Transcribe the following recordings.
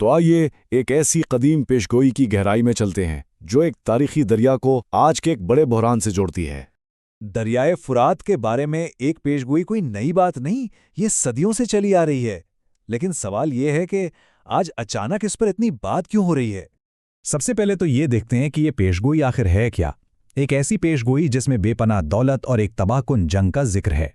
تو آئیے ایک ایسی قدیم پیشگوئی کی گہرائی میں چلتے ہیں جو ایک تاریخی دریا کو آج کے ایک بڑے بحران سے جوڑتی ہے۔ دریائے فرات کے بارے میں ایک پیشگوئی کوئی نئی بات نہیں، یہ صدیوں سے چلی آ رہی ہے۔ لیکن سوال یہ ہے کہ آج اچانک اس پر اتنی بات کیوں ہو رہی ہے؟ سب سے پہلے تو یہ دیکھتے ہیں کہ یہ پیشگوئی آخر ہے کیا۔ ایک ایسی پیشگوئی جس میں بے پناہ دولت اور ایک تباہ کن جنگ کا ذکر ہے۔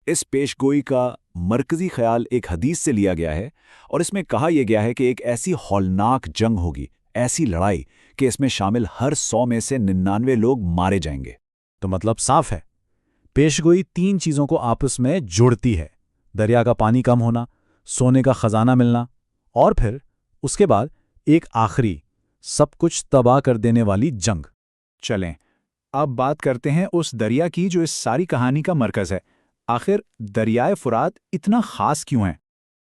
اس پیشگوئی کا مرکزی خیال ایک حدیث سے لیا گیا ہے اور اس میں کہا یہ گیا ہے کہ ایک ایسی ہولناک جنگ ہوگی، ایسی لڑائی کہ اس میں شامل ہر 100 میں سے 99 لوگ مارے جائیں گے۔ تو مطلب صاف ہے، پیشگوئی 3 چیزوں کو آپس میں جوڑتی ہے: دریا کا پانی کم ہونا، سونے کا خزانہ ملنا، اور پھر اس کے بعد ایک آخری سب کچھ تباہ کر دینے والی جنگ۔ چلیں اب بات کرتے ہیں اس دریا کی جو اس ساری کہانی کا مرکز ہے۔ آخر دریائے فرات اتنا خاص کیوں ہے؟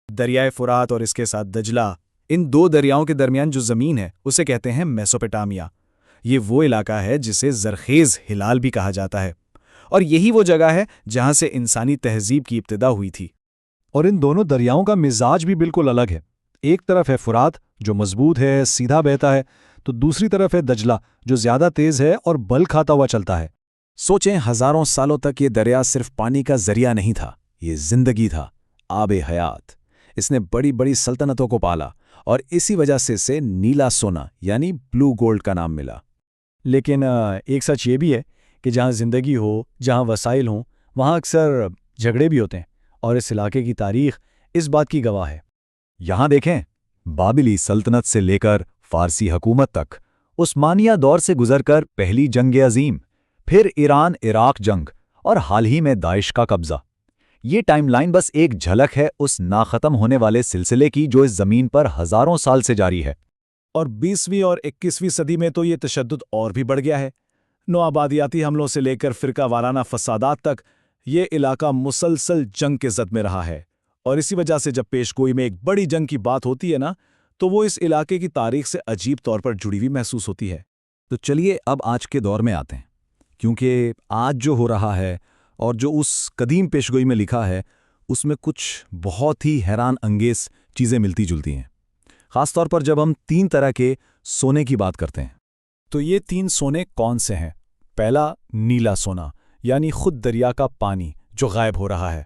دریائے فرات اور اس کے ساتھ دجلہ، ان 2 دریاؤں کے درمیان جو زمین ہے اسے کہتے ہیں میسوپوٹامیا۔ یہ وہ علاقہ ہے جسے زرخیز ہلال بھی کہا جاتا ہے، اور یہی وہ جگہ ہے جہاں سے انسانی تہذیب کی ابتدا ہوئی تھی۔ اور ان دونوں دریاؤں کا مزاج بھی بالکل الگ ہے۔ ایک طرف ہے فرات جو مضبوط ہے، سیدھا بہتا ہے، تو دوسری طرف ہے دجلہ جو زیادہ تیز ہے اور بل کھاتا ہوا چلتا ہے۔ سوچیں، ہزاروں سالوں تک یہ دریا صرف پانی کا ذریعہ نہیں تھا، یہ زندگی تھا، آب حیات۔ اس نے بڑی بڑی سلطنتوں کو پالا اور اسی وجہ سے اسے نیلا سونا یعنی بلو گولڈ کا نام ملا۔ لیکن ایک سچ یہ بھی ہے کہ جہاں زندگی ہو، جہاں وسائل ہوں، وہاں اکثر جھگڑے بھی ہوتے ہیں، اور اس علاقے کی تاریخ اس بات کی گواہ ہے۔ یہاں دیکھیں، بابلی سلطنت سے لے کر فارسی حکومت تک، عثمانیہ دور سے گزر کر پہلی جنگ عظیم، پھر ایران عراق جنگ، اور حال ہی میں داعش کا قبضہ۔ یہ ٹائم لائن بس ایک جھلک ہے اس ناختم ہونے والے سلسلے کی جو اس زمین پر ہزاروں سال سے جاری ہے۔ اور 20ویں اور 21ویں صدی میں تو یہ تشدد اور بھی بڑھ گیا ہے۔ نوآبادیاتی حملوں سے لے کر فرقہ وارانہ فسادات تک یہ علاقہ مسلسل جنگ کے زد میں رہا ہے، اور اسی وجہ سے جب پیشگوئی میں ایک بڑی جنگ کی بات ہوتی ہے نا، تو وہ اس علاقے کی تاریخ سے عجیب طور پر جڑی ہوئی محسوس ہوتی ہے۔ تو چلیے اب آج کے دور میں آتے ہیں، کیونکہ آج جو ہو رہا ہے اور جو اس قدیم پیشگوئی میں لکھا ہے اس میں کچھ بہت ہی حیران انگیز چیزیں ملتی جلتی ہیں، خاص طور پر جب ہم 3 طرح کے سونے کی بات کرتے ہیں۔ تو یہ 3 سونے کون سے ہیں؟ پہلا نیلا سونا یعنی خود دریا کا پانی جو غائب ہو رہا ہے،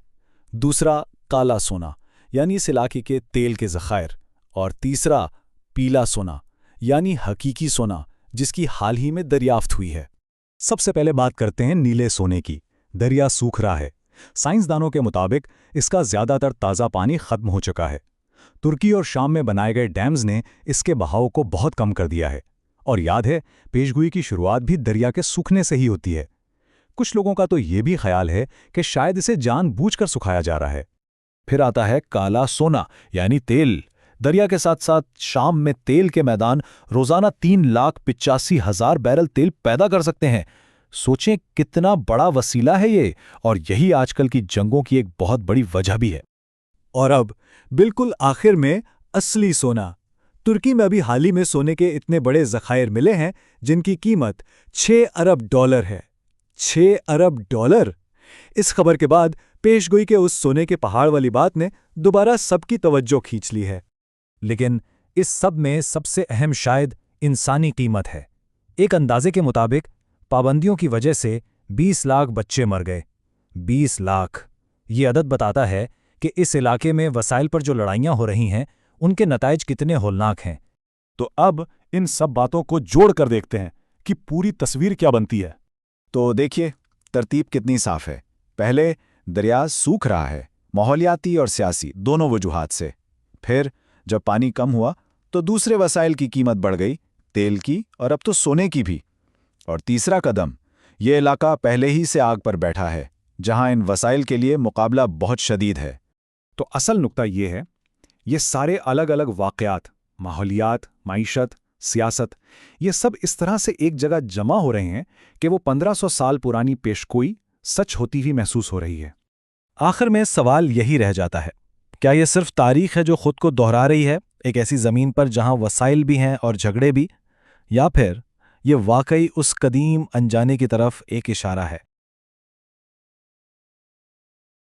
دوسرا کالا سونا یعنی اس علاقے کے تیل کے ذخائر، اور تیسرا پیلا سونا یعنی حقیقی سونا جس کی حال ہی میں دریافت ہوئی ہے۔ سب سے پہلے بات کرتے ہیں نیلے سونے کی۔ دریا سوکھ رہا ہے۔ سائنسدانوں کے مطابق اس کا زیادہ تر تازہ پانی ختم ہو چکا ہے۔ ترکی اور شام میں بنائے گئے ڈیمز نے اس کے بہاؤ کو بہت کم کر دیا ہے، اور یاد ہے پیشگوئی کی شروعات بھی دریا کے سوکھنے سے ہی ہوتی ہے۔ کچھ لوگوں کا تو یہ بھی خیال ہے کہ شاید اسے جان بوجھ کر سکھایا جا رہا ہے۔ پھر آتا ہے کالا سونا یعنی تیل۔ دریا کے ساتھ ساتھ شام میں تیل کے میدان روزانہ 3,85,000 بیرل تیل پیدا کر سکتے ہیں۔ سوچیں کتنا بڑا وسیلہ ہے یہ، اور یہی آج کل کی جنگوں کی ایک بہت بڑی وجہ بھی ہے۔ اور اب بالکل آخر میں اصلی سونا۔ ترکی میں ابھی حال ہی میں سونے کے اتنے بڑے ذخائر ملے ہیں جن کی قیمت $6 ارب ہے۔ $6 ارب! اس خبر کے بعد پیشگوئی کے اس سونے کے پہاڑ والی بات نے دوبارہ سب کی توجہ کھینچ لی ہے۔ لیکن اس سب میں سب سے اہم شاید انسانی قیمت ہے۔ ایک اندازے کے مطابق پابندیوں کی وجہ سے 20 لاکھ بچے مر گئے۔ 20 لاکھ! یہ عدد بتاتا ہے کہ اس علاقے میں وسائل پر جو لڑائیاں ہو رہی ہیں ان کے نتائج کتنے ہولناک ہیں۔ تو اب ان سب باتوں کو جوڑ کر دیکھتے ہیں کہ پوری تصویر کیا بنتی ہے۔ تو دیکھیے ترتیب کتنی صاف ہے۔ پہلے دریا سوکھ رہا ہے، ماحولیاتی اور سیاسی دونوں وجوہات سے۔ پھر جب پانی کم ہوا تو دوسرے وسائل کی قیمت بڑھ گئی، تیل کی اور اب تو سونے کی بھی۔ اور تیسرا قدم، یہ علاقہ پہلے ہی سے آگ پر بیٹھا ہے جہاں ان وسائل کے لیے مقابلہ بہت شدید ہے۔ تو اصل نقطہ یہ ہے، یہ سارے الگ الگ واقعات، ماحولیات، معیشت، سیاست، یہ سب اس طرح سے ایک جگہ جمع ہو رہے ہیں کہ وہ 1500 سال پرانی پیشگوئی سچ ہوتی ہوئی محسوس ہو رہی ہے۔ آخر میں سوال یہی رہ جاتا ہے، کیا یہ صرف تاریخ ہے جو خود کو دہرا رہی ہے ایک ایسی زمین پر جہاں وسائل بھی ہیں اور جھگڑے بھی، یا پھر یہ واقعی اس قدیم انجانے کی طرف ایک اشارہ ہے؟